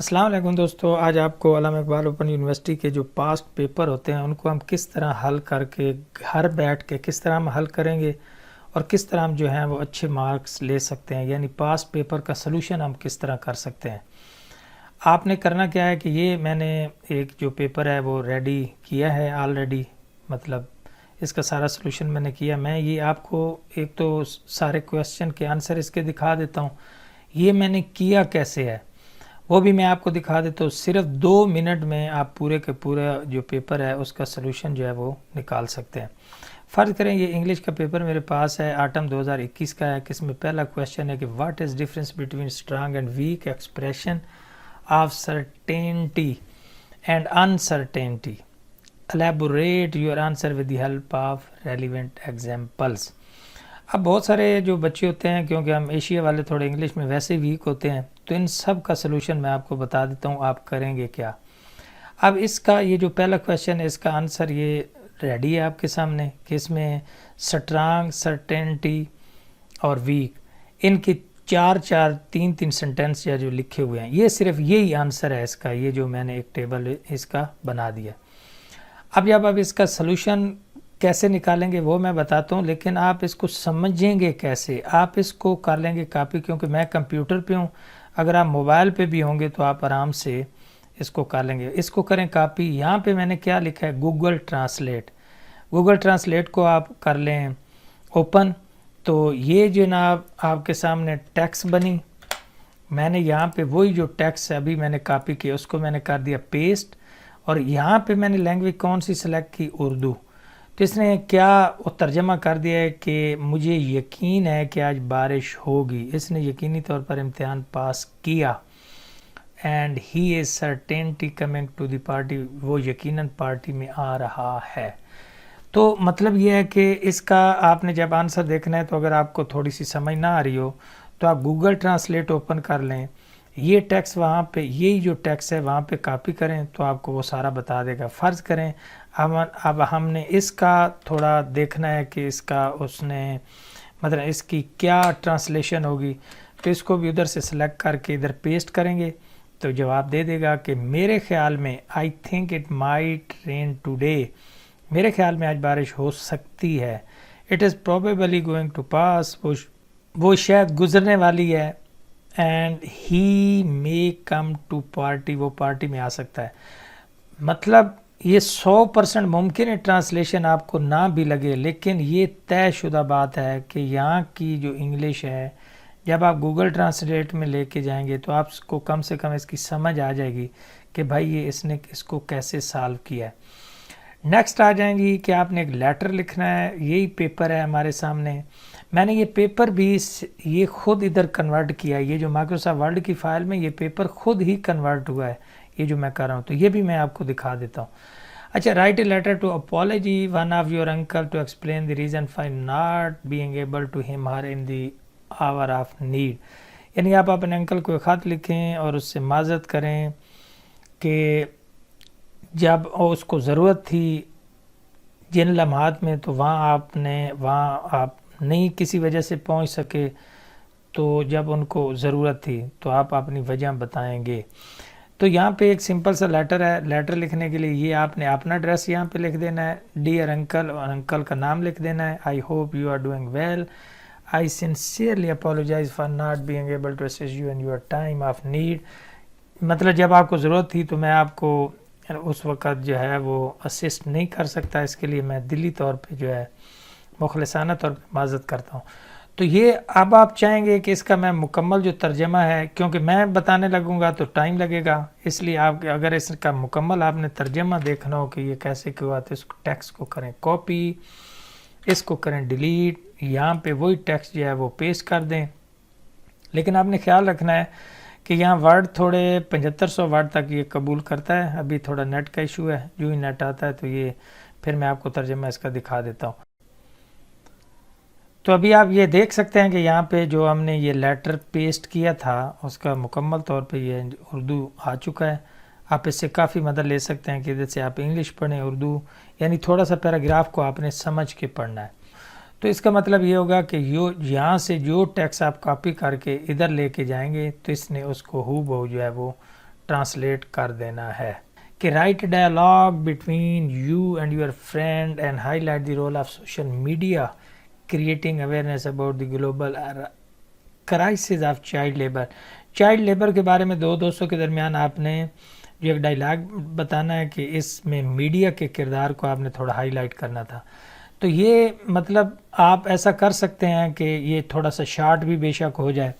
السلام علیکم دوستو، آج آپ کو علامہ اقبال اوپن یونیورسٹی کے جو پاسٹ پیپر ہوتے ہیں ان کو ہم کس طرح حل کر کے گھر بیٹھ کے کس طرح ہم حل کریں گے اور کس طرح ہم جو ہیں وہ اچھے مارکس لے سکتے ہیں، یعنی پاسٹ پیپر کا سلوشن ہم کس طرح کر سکتے ہیں۔ آپ نے کرنا کیا ہے کہ یہ میں نے ایک جو پیپر ہے وہ ریڈی کیا ہے آلریڈی، مطلب اس کا سارا سلوشن میں نے کیا۔ میں یہ آپ کو ایک تو سارے کویسچن کے آنسر اس کے دکھا دیتا ہوں، یہ میں نے کیا کیسے ہے وہ بھی میں آپ کو دکھا دیتا ہوں۔ صرف 2 منٹ میں آپ پورے کے پورا جو پیپر ہے اس کا سلوشن جو ہے وہ نکال سکتے ہیں۔ فرض کریں یہ انگلش کا پیپر میرے پاس ہے، آٹم 2021 کا ہے، اس میں پہلا کویسچن ہے کہ what is difference between strong and weak expression of certainty and uncertainty, elaborate your answer with the help of relevant examples. اب بہت سارے جو بچے ہوتے ہیں، کیونکہ ہم ایشیا والے تھوڑے انگلش میں ویسے ویک ہوتے ہیں، تو ان سب کا سلوشن میں آپ کو بتا دیتا ہوں، آپ کریں گے کیا۔ اب اس کا یہ جو پہلا کویسچن ہے اس کا آنسر یہ ریڈی ہے آپ کے سامنے کہ اس میں سٹرانگ، سرٹینٹی اور ویک، ان کی 3 سنٹینس یا جو لکھے ہوئے ہیں، یہ صرف یہی آنسر ہے اس کا، یہ جو میں نے ایک ٹیبل اس کا بنا دیا۔ اب جب آپ اس کا سلوشن کیسے نکالیں گے وہ میں بتاتا ہوں، لیکن آپ اس کو سمجھیں گے کیسے۔ آپ اس کو کر لیں گے کاپی، کیونکہ میں کمپیوٹر پہ ہوں، اگر آپ موبائل پہ بھی ہوں گے تو آپ آرام سے اس کو کر لیں گے۔ اس کو کریں کاپی۔ یہاں پہ میں نے کیا لکھا ہے، گوگل ٹرانسلیٹ۔ گوگل ٹرانسلیٹ کو آپ کر لیں اوپن، تو یہ جناب آپ کے سامنے ٹیکسٹ بنی۔ میں نے یہاں پہ وہی جو ٹیکسٹ ابھی میں نے کاپی کیا اس کو میں نے کر دیا پیسٹ، اور یہاں پہ میں نے لینگویج کون سی سلیکٹ کی، اردو۔ تو اس نے کیا ترجمہ کر دیا ہے کہ مجھے یقین ہے کہ آج بارش ہوگی۔ اس نے یقینی طور پر امتحان پاس کیا، and he is certainty coming to the party, وہ یقیناً پارٹی میں آ رہا ہے۔ تو مطلب یہ ہے کہ اس کا آپ نے جب آنسر دیکھنا ہے تو اگر آپ کو تھوڑی سی سمجھ نہ آ رہی ہو تو آپ گوگل ٹرانسلیٹ اوپن کر لیں، یہ ٹیکسٹ وہاں پہ، یہی جو ٹیکسٹ ہے وہاں پہ کاپی کریں تو آپ کو وہ سارا بتا دے گا۔ فرض کریں اب ہم نے اس کا تھوڑا دیکھنا ہے کہ اس کا اس نے مطلب اس کی کیا ٹرانسلیشن ہوگی، تو اس کو بھی ادھر سے سلیکٹ کر کے ادھر پیسٹ کریں گے تو جواب دے دے گا کہ میرے خیال میں I think it might rain today, میرے خیال میں آج بارش ہو سکتی ہے۔ It is probably going to pass, وہ شاید گزرنے والی ہے۔ And he may come to party, وہ پارٹی میں آ سکتا ہے۔ مطلب یہ 100% ممکن ہے ٹرانسلیشن آپ کو نہ بھی لگے، لیکن یہ طے شدہ بات ہے کہ یہاں کی جو انگلش ہے جب آپ گوگل ٹرانسلیٹ میں لے کے جائیں گے تو آپ کو کم سے کم اس کی سمجھ آ جائے گی کہ بھائی یہ اس نے اس کو کیسے سالو کیا ہے۔ نیکسٹ آ جائیں گی کہ آپ نے ایک لیٹر لکھنا ہے، یہی پیپر ہے ہمارے سامنے۔ میں نے یہ پیپر بھی یہ خود ادھر کنورٹ کیا ہے، یہ جو مائکروسافٹ ورڈ کی فائل میں یہ پیپر خود ہی کنورٹ ہوا ہے، یہ جو میں کر رہا ہوں، تو یہ بھی میں آپ کو دکھا دیتا ہوں۔ اچھا، write a letter to apology one of your uncle to explain the reason for not being able to him her in the hour of need, یعنی آپ اپنے انکل کو خط لکھیں اور اس سے معذرت کریں کہ جب اس کو ضرورت تھی جن لمحات میں تو وہاں آپ نہیں کسی وجہ سے پہنچ سکے، تو جب ان کو ضرورت تھی تو آپ اپنی وجہ بتائیں گے۔ تو یہاں پہ ایک سمپل سا لیٹر ہے، لیٹر لکھنے کے لیے یہ آپ نے اپنا ایڈریس یہاں پہ لکھ دینا ہے، ڈیئر انکل، اور انکل کا نام لکھ دینا ہے۔ I hope you are doing well, I sincerely apologise for not being able to assist you in your time of need, مطلب جب آپ کو ضرورت تھی تو میں آپ کو اس وقت جو ہے وہ اسسٹ نہیں کر سکتا، اس کے لیے میں دلی طور پہ جو ہے مخلصانہ طور پہ معذرت کرتا ہوں۔ تو یہ اب آپ چاہیں گے کہ اس کا میں مکمل جو ترجمہ ہے، کیونکہ میں بتانے لگوں گا تو ٹائم لگے گا، اس لیے آپ اگر اس کا مکمل آپ نے ترجمہ دیکھنا ہو کہ یہ کیسے کیوں آتا ہے، اس کو ٹیکسٹ کو کریں کاپی، اس کو کریں ڈیلیٹ، یہاں پہ وہی ٹیکسٹ جو ہے وہ پیسٹ کر دیں۔ لیکن آپ نے خیال رکھنا ہے کہ یہاں ورڈ تھوڑے 7500 ورڈ تک یہ قبول کرتا ہے، ابھی تھوڑا نیٹ کا ایشو ہے، جو ہی نیٹ آتا ہے تو یہ پھر میں آپ کو ترجمہ اس کا دکھا دیتا ہوں۔ تو ابھی آپ یہ دیکھ سکتے ہیں کہ یہاں پہ جو ہم نے یہ لیٹر پیسٹ کیا تھا اس کا مکمل طور پہ یہ اردو آ چکا ہے۔ آپ اس سے کافی مدد لے سکتے ہیں کہ ادھر سے آپ انگلش پڑھیں، اردو، یعنی تھوڑا سا پیراگراف کو آپ نے سمجھ کے پڑھنا ہے۔ تو اس کا مطلب یہ ہوگا کہ یہاں سے جو ٹیکسٹ آپ کاپی کر کے ادھر لے کے جائیں گے تو اس نے اس کو ہو بہو جو ہے وہ ٹرانسلیٹ کر دینا ہے کہ write dialogue between you and your friend and highlight the role of social media creating awareness about the global crisis of child labour. Child labour کے بارے میں دو دوستوں کے درمیان آپ نے جو ایک ڈائلاگ بتانا ہے کہ اس میں میڈیا کے کردار کو آپ نے تھوڑا ہائی لائٹ کرنا تھا. تو یہ مطلب آپ ایسا کر سکتے ہیں کہ یہ تھوڑا سا شارٹ بھی بے شک ہو جائے.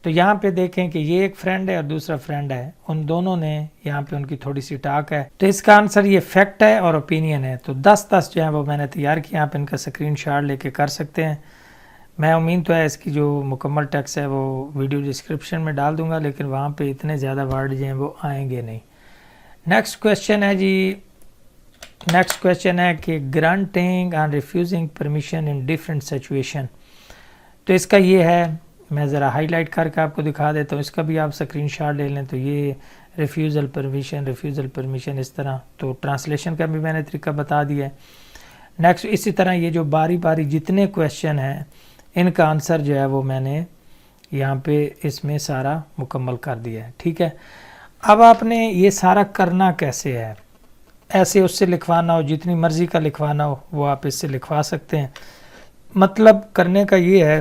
تو یہاں پہ دیکھیں کہ یہ ایک فرینڈ ہے اور دوسرا فرینڈ ہے, ان دونوں نے یہاں پہ ان کی تھوڑی سی ٹاک ہے. تو اس کا آنسر یہ فیکٹ ہے اور اوپینین ہے. تو 10 جو ہیں وہ میں نے تیار کیا, آپ ان کا اسکرین شاٹ لے کے کر سکتے ہیں. میں امید تو ہے اس کی جو مکمل ٹیکسٹ ہے وہ ویڈیو ڈسکرپشن میں ڈال دوں گا, لیکن وہاں پہ اتنے زیادہ ورڈ جو ہیں وہ آئیں گے نہیں. نیکسٹ کویشچن ہے جی, نیکسٹ کویشچن ہے کہ granting and refusing permission in different situation. تو اس کا یہ ہے, میں ذرا ہائی لائٹ کر کے آپ کو دکھا دیتا ہوں, اس کا بھی آپ اسکرین شاٹ لے لیں. تو یہ ریفیوزل پرمیشن اس طرح. تو ٹرانسلیشن کا بھی میں نے طریقہ بتا دیا ہے. نیکسٹ اسی طرح یہ جو باری باری جتنے کویشچن ہیں ان کا آنسر جو ہے وہ میں نے یہاں پہ اس میں سارا مکمل کر دیا ہے. ٹھیک ہے, اب آپ نے یہ سارا کرنا کیسے ہے, ایسے اس سے لکھوانا ہو, جتنی مرضی کا لکھوانا ہو وہ آپ اس سے لکھوا سکتے ہیں. مطلب کرنے کا یہ ہے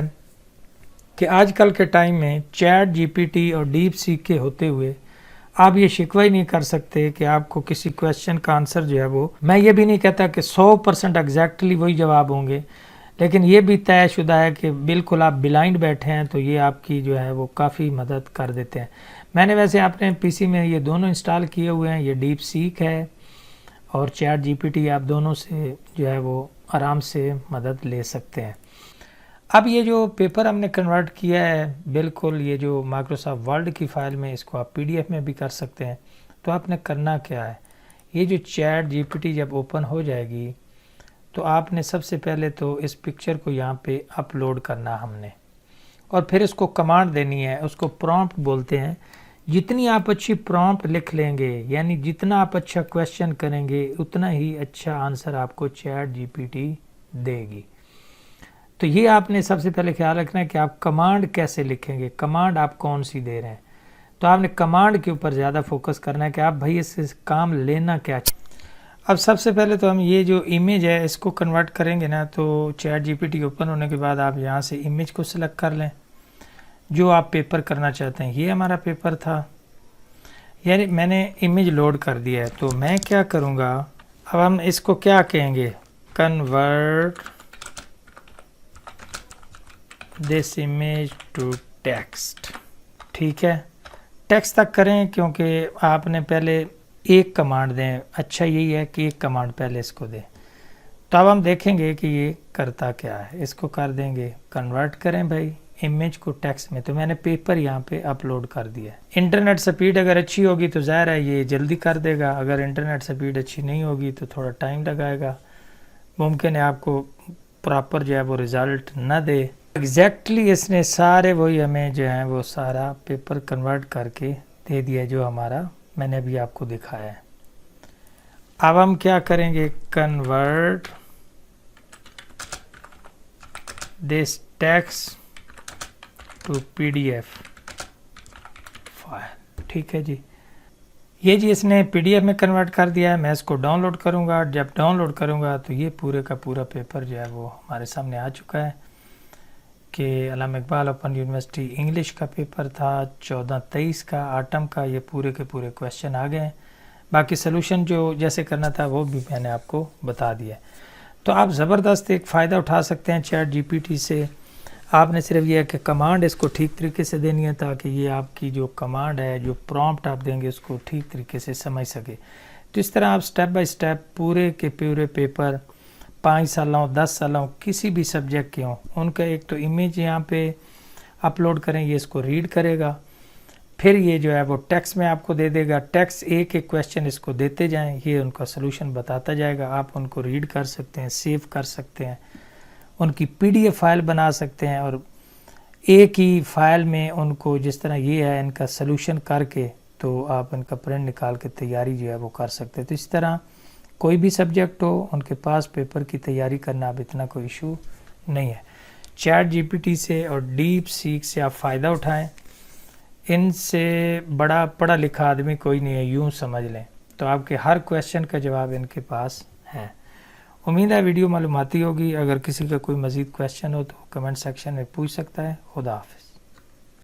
کہ آج کل کے ٹائم میں چیٹ جی پی ٹی اور ڈیپ سیک کے ہوتے ہوئے آپ یہ شکوہ ہی نہیں کر سکتے کہ آپ کو کسی کویشچن کا آنسر جو ہے وہ, میں یہ بھی نہیں کہتا کہ 100% ایگزیکٹلی وہی جواب ہوں گے, لیکن یہ بھی طے شدہ ہے کہ بالکل آپ بلائنڈ بیٹھے ہیں تو یہ آپ کی جو ہے وہ کافی مدد کر دیتے ہیں. میں نے ویسے اپنے پی سی میں یہ دونوں انسٹال کیے ہوئے ہیں, یہ ڈیپ سیک ہے اور چیٹ جی پی ٹی, آپ دونوں سے جو ہے وہ آرام سے مدد لے سکتے ہیں. اب یہ جو پیپر ہم نے کنورٹ کیا ہے بالکل یہ جو مائکروسافٹ ورڈ کی فائل میں, اس کو آپ پی ڈی ایف میں بھی کر سکتے ہیں. تو آپ نے کرنا کیا ہے, یہ جو چیٹ جی پی ٹی جب اوپن ہو جائے گی تو آپ نے سب سے پہلے تو اس پکچر کو یہاں پہ اپلوڈ کرنا ہم نے, اور پھر اس کو کمانڈ دینی ہے, اس کو پرومپٹ بولتے ہیں. جتنی آپ اچھی پرومپٹ لکھ لیں گے, یعنی جتنا آپ اچھا کویشچن کریں گے اتنا ہی اچھا آنسر آپ کو چیٹ جی پی ٹی دے گی. تو یہ آپ نے سب سے پہلے خیال رکھنا ہے کہ آپ کمانڈ کیسے لکھیں گے, کمانڈ آپ کون سی دے رہے ہیں. تو آپ نے کمانڈ کے اوپر زیادہ فوکس کرنا ہے کہ آپ بھائی اس سے کام لینا کیا چاہیے. اب سب سے پہلے تو ہم یہ جو امیج ہے اس کو کنورٹ کریں گے نا, تو ChatGPT open ہونے کے بعد آپ یہاں سے امیج کو سلیکٹ کر لیں جو آپ پیپر کرنا چاہتے ہیں. یہ ہمارا پیپر تھا, یعنی میں نے امیج لوڈ کر دیا ہے. تو میں کیا کروں گا, اب ہم اس کو کیا کہیں گے, convert this image to text. ٹھیک ہے, ٹیکسٹ تک کریں کیونکہ آپ نے پہلے ایک کمانڈ دیں. اچھا یہی ہے کہ ایک کمانڈ پہلے اس کو دیں. تو اب ہم دیکھیں گے کہ یہ کرتا کیا ہے. اس کو کر دیں گے کنورٹ کریں بھائی امیج کو ٹیکسٹ میں. تو میں نے پیپر یہاں پہ اپلوڈ کر دیا ہے. انٹرنیٹ سپیڈ اگر اچھی ہوگی تو ظاہر ہے یہ جلدی کر دے گا, اگر انٹرنیٹ سپیڈ اچھی نہیں ہوگی تو تھوڑا ٹائم لگائے گا, ممکن ہے آپ کو پراپر جو ہے وہ رزلٹ نہ دے. ایگزیکٹلی اس نے سارے وہی ہمیں جو ہیں وہ سارا پیپر کنورٹ کر کے دے دیا جو ہمارا میں نے ابھی آپ کو دکھایا ہے. اب ہم کیا کریں گے, convert this text to P D F file. ٹھیک ہے جی, یہ جی اس نے پی ڈی ایف میں کنورٹ کر دیا ہے. میں اس کو ڈاؤن لوڈ کروں گا, جب ڈاؤن لوڈ کروں گا تو یہ پورے کا پورا پیپر جو ہے وہ ہمارے سامنے آ چکا ہے کہ علامہ اقبال اوپن یونیورسٹی انگلش کا پیپر تھا 14-23 کا آٹم کا. یہ پورے کے پورے کویشچن آ گئے ہیں, باقی سلوشن جو جیسے کرنا تھا وہ بھی میں نے آپ کو بتا دیا ہے. تو آپ زبردست ایک فائدہ اٹھا سکتے ہیں چیٹ جی پی ٹی سے. آپ نے صرف یہ ہے کہ کمانڈ اس کو ٹھیک طریقے سے دینی ہے تاکہ یہ آپ کی جو کمانڈ ہے, جو پرومپٹ آپ دیں گے اس کو ٹھیک طریقے سے سمجھ سکے. تو اس طرح آپ سٹیپ بائی سٹیپ پورے کے پورے پیپر 5 سال ہوں 10 سال ہوں کسی بھی سبجیکٹ کے ہوں, ان کا ایک تو امیج یہاں پہ اپلوڈ کریں, یہ اس کو ریڈ کرے گا, پھر یہ جو ہے وہ ٹیکسٹ میں آپ کو دے دے گا. ٹیکسٹ ایک ایک کویشچن اس کو دیتے جائیں, یہ ان کا سلوشن بتاتا جائے گا. آپ ان کو ریڈ کر سکتے ہیں, سیو کر سکتے ہیں, ان کی پی ڈی ایف فائل بنا سکتے ہیں, اور ایک ہی فائل میں ان کو جس طرح یہ ہے ان کا سلوشن کر کے تو آپ ان کا پرنٹ نکال کے تیاری جو ہے وہ کر سکتے ہیں. تو اس طرح کوئی بھی سبجیکٹ ہو ان کے پاس پیپر کی تیاری کرنا اب اتنا کوئی ایشو نہیں ہے. چیٹ جی پی ٹی سے اور ڈیپ سیک سے آپ فائدہ اٹھائیں. ان سے بڑا پڑھا لکھا آدمی کوئی نہیں ہے، یوں سمجھ لیں. تو آپ کے ہر کویشچن کا جواب ان کے پاس ہے. امید ہے ویڈیو معلوماتی ہوگی. اگر کسی کا کوئی مزید کویشچن ہو تو کمنٹ سیکشن میں پوچھ سکتا ہے. خدا حافظ.